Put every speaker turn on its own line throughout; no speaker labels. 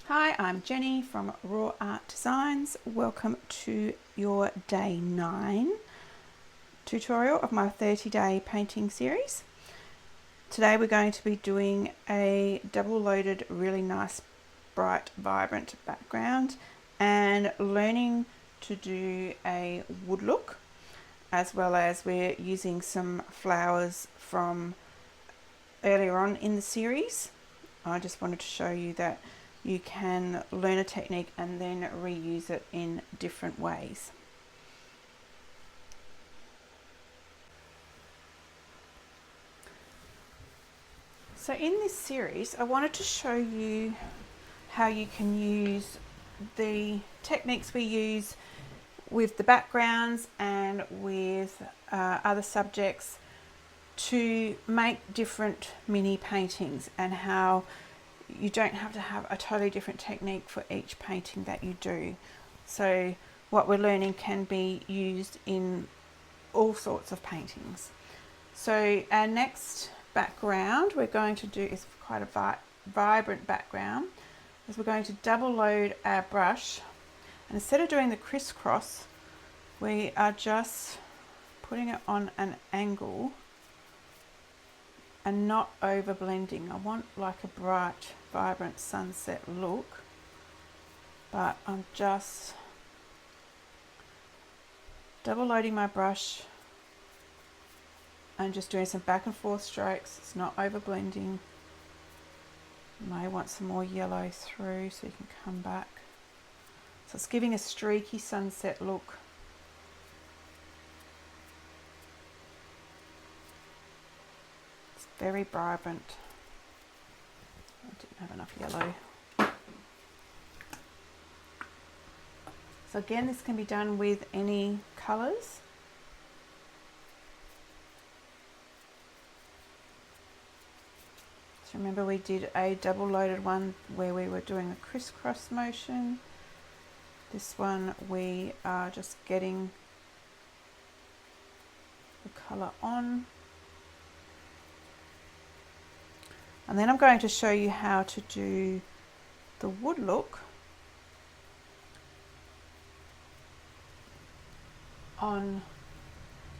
Hi, I'm Jenny from Raw Art Designs. Welcome to your day 9 tutorial of my 30-day painting series. Today we're going to be doing a double loaded, really nice, bright, vibrant background and learning to do a wood look, as well as we're using some flowers from earlier on in the series. I just wanted to show you that you can learn a technique and then reuse it in different ways. So in this series, I wanted to show you how you can use the techniques we use with the backgrounds and with other subjects to make different mini paintings, and how you don't have to have a totally different technique for each painting that you do. So what we're learning can be used in all sorts of paintings. So our next background we're going to do is quite a vibrant background, as we're going to double load our brush, and instead of doing the crisscross, we are just putting it on an angle and not over blending. I want like a bright, vibrant sunset look, but I'm just double loading my brush and just doing some back and forth strokes. It's not over blending. You may want some more yellow through so you can come back. So it's giving a streaky sunset look. Very vibrant. I didn't have enough yellow. So again, this can be done with any colours. So remember, we did a double loaded one where we were doing a crisscross motion. This one we are just getting the colour on. And then I'm going to show you how to do the wood look on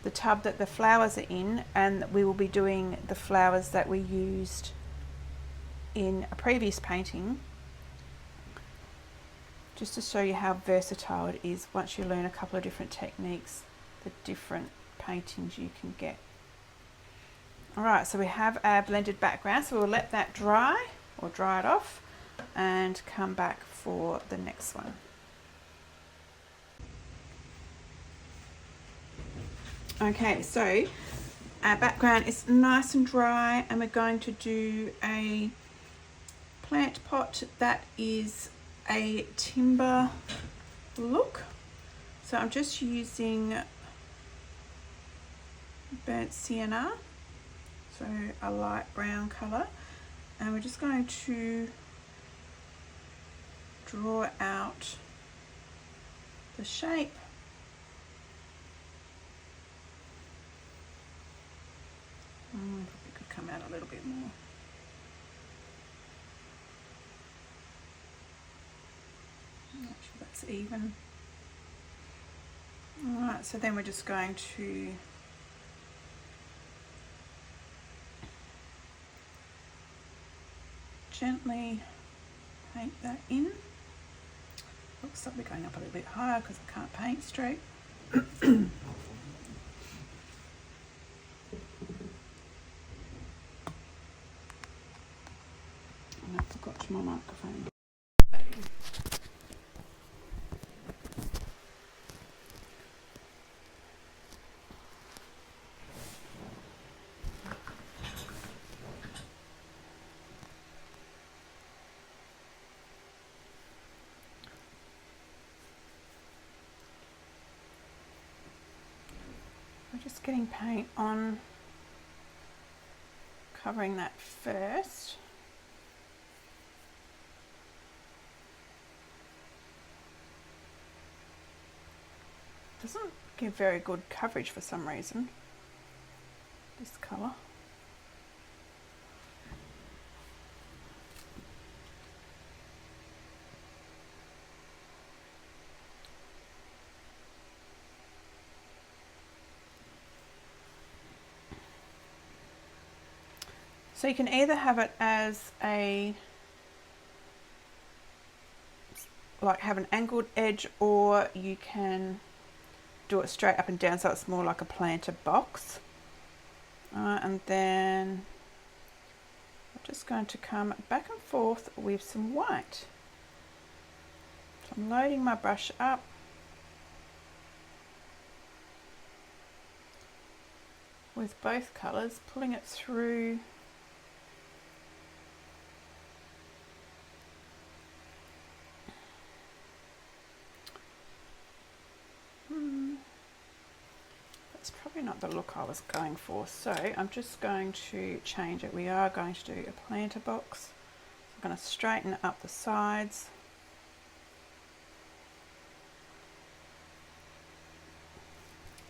the tub that the flowers are in, and we will be doing the flowers that we used in a previous painting, just to show you how versatile it is once you learn a couple of different techniques, the different paintings you can get. Alright, so we have our blended background, so we'll let that dry, or dry it off, and come back for the next one. Okay, so our background is nice and dry, and we're going to do a plant pot that is a timber look. So I'm just using burnt sienna, so a light brown colour, and we're just going to draw out the shape. Probably could come out a little bit more. Make sure that's even. Alright, so then we're just going to gently paint that in. Oops, I'll be going up a little bit higher because I can't paint straight. I forgot my microphone. We're just getting paint on, covering that first. Doesn't give very good coverage for some reason, this colour. So you can either have it as a, like have an angled edge, or you can do it straight up and down so it's more like a planter box. And then I'm just going to come back and forth with some white. So I'm loading my brush up. With both colours, pulling it through that's probably not the look I was going for, so I'm just going to change it. We are going to do a planter box. I'm going to straighten up the sides.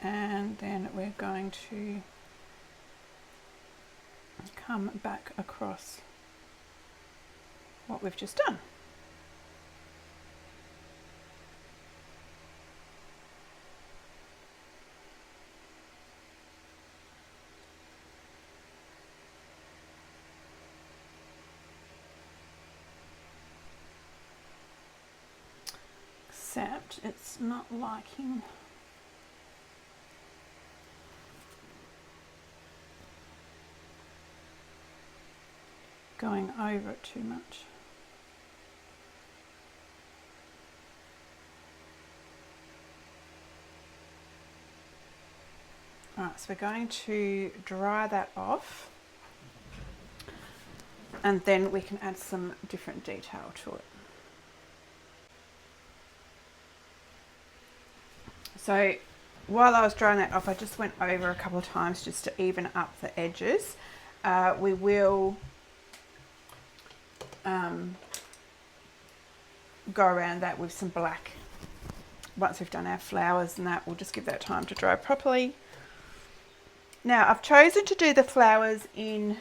And then we're going to come back across what we've just done. Except it's not liking going over it too much. Alright, so we're going to dry that off, and then we can add some different detail to it. So while I was drying that off, I just went over a couple of times just to even up the edges. We will go around that with some black once we've done our flowers, and that will just give that time to dry properly. Now I've chosen to do the flowers in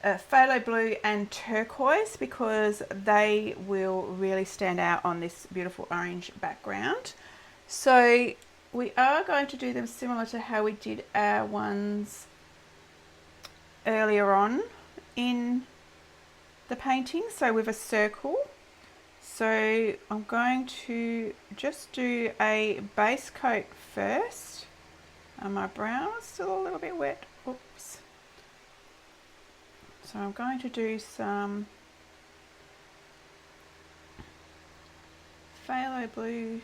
phthalo blue and turquoise because they will really stand out on this beautiful orange background. So we are going to do them similar to how we did our ones earlier on in the painting, so with a circle. So I'm going to just do a base coat first. And my brown is still a little bit wet. Oops. So I'm going to do some phthalo blue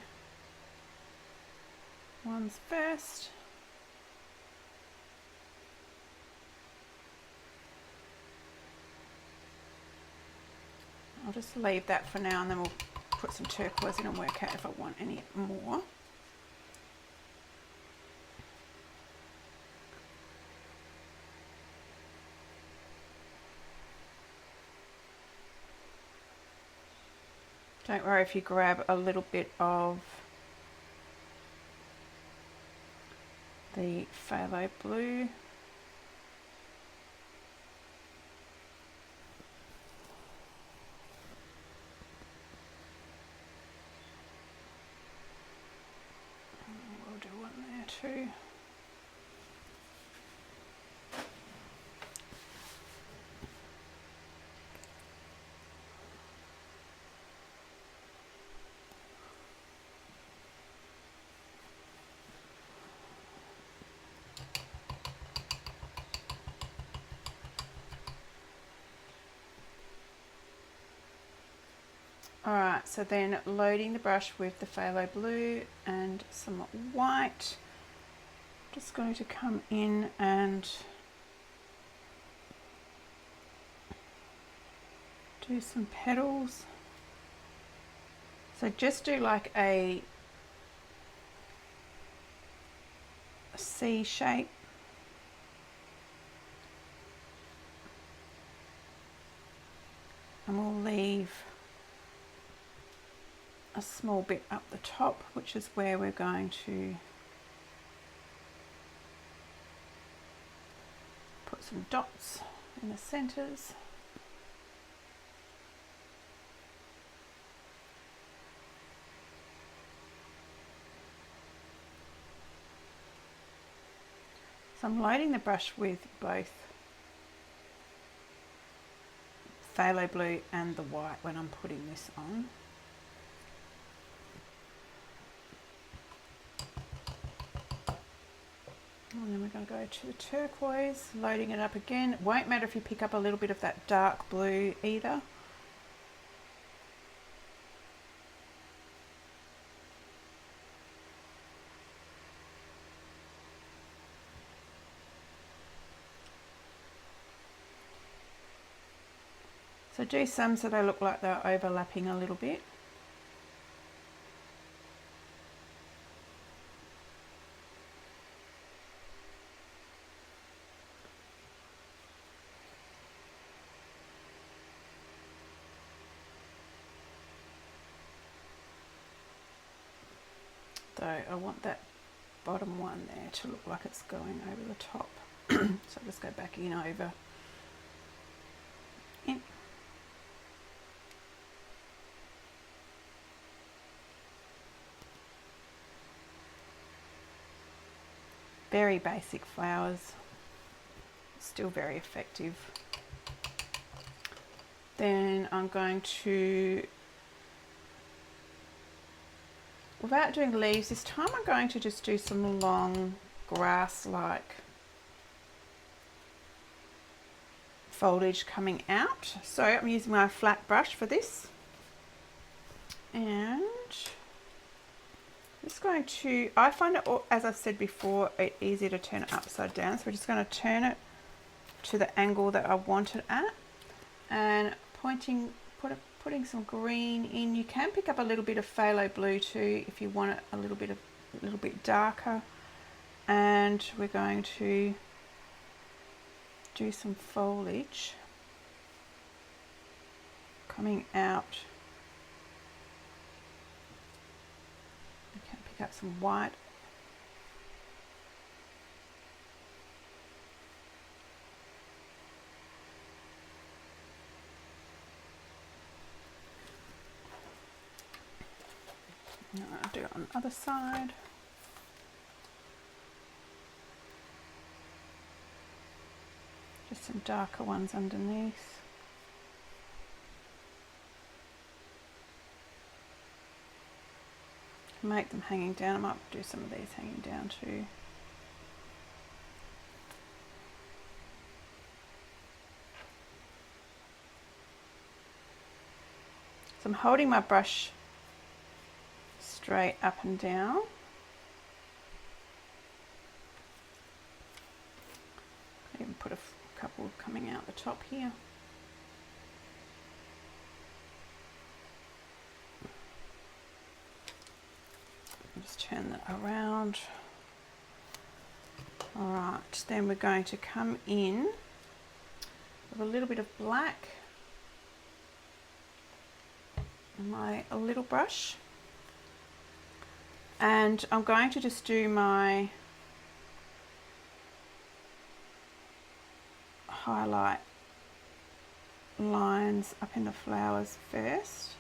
ones first. I'll just leave that for now, and then we'll put some turquoise in and work out if I want any more. Don't worry if you grab a little bit of the phthalo blue. We'll do one there too. Alright, so then loading the brush with the phthalo blue and some white. Just going to come in and do some petals. So just do like a C shape. And we'll leave a small bit up the top, which is where we're going to put some dots in the centres. So I'm loading the brush with both phthalo blue and the white when I'm putting this on. And then we're going to go to the turquoise, loading it up again. It won't matter if you pick up a little bit of that dark blue either. So do some so they look like they're overlapping a little bit. So I want that bottom one there to look like it's going over the top. So I'll just go back in over. In. Very basic flowers, still very effective. Then I'm going to, without doing leaves this time, I'm going to just do some long grass-like foliage coming out. So I'm using my flat brush for this, and I'm just going to, I find it, as I've said before, it's easier to turn it upside down. So we're just going to turn it to the angle that I want it at, and putting some green in. You can pick up a little bit of phthalo blue too if you want it a little bit darker. And we're going to do some foliage coming out. Pick up some white. Now I'll do it on the other side. Just some darker ones underneath. Make them hanging down. I might do some of these hanging down too. So I'm holding my brush straight up and down. I even put a couple coming out the top here. Just turn that around. All right, then we're going to come in with a little bit of black in my little brush, and I'm going to just do my highlight lines up in the flowers first.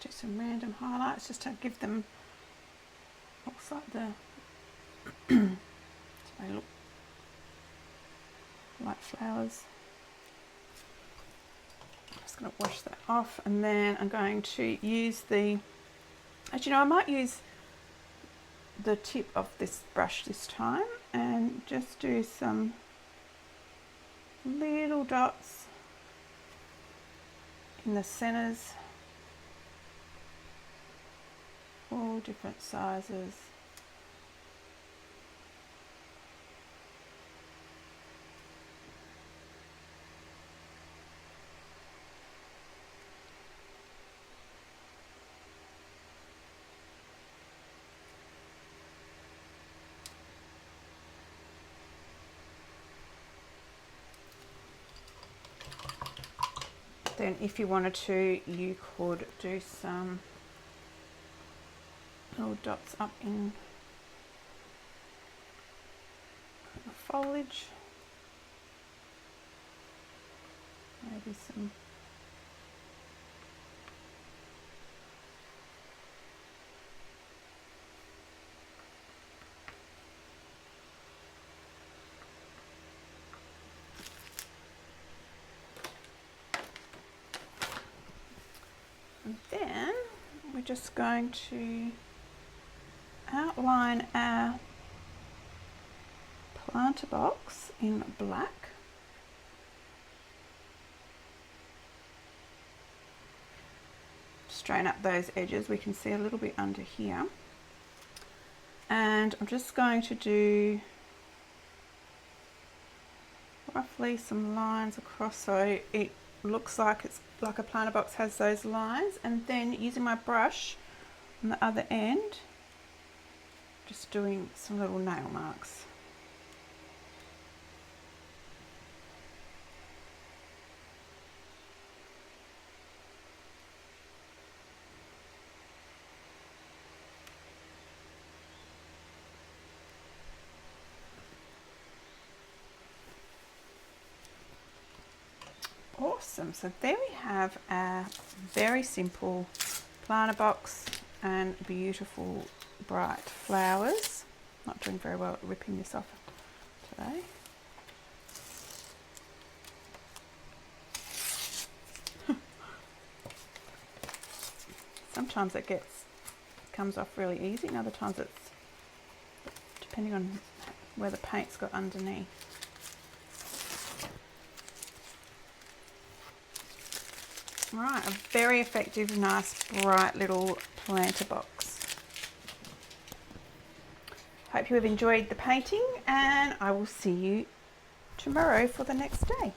Do some random highlights just to give them, looks like the so they look like flowers. I'm just going to wash that off, and then I'm going to use the, as you know, I might use the tip of this brush this time and just do some little dots in the centers. All different sizes. Then if you wanted to, you could do some little dots up in the foliage. maybe some and then we're just going to outline our planter box in black. Straighten up those edges, we can see a little bit under here. And I'm just going to do roughly some lines across so it looks like it's like a planter box has those lines, and then using my brush on the other end, just doing some little nail marks. Awesome, so there we have our very simple planter box and beautiful bright flowers. Not doing very well at ripping this off today. Sometimes it comes off really easy, and other times it's depending on where the paint's got underneath. Right, a very effective, nice, bright little planter box. Hope you have enjoyed the painting, and I will see you tomorrow for the next day.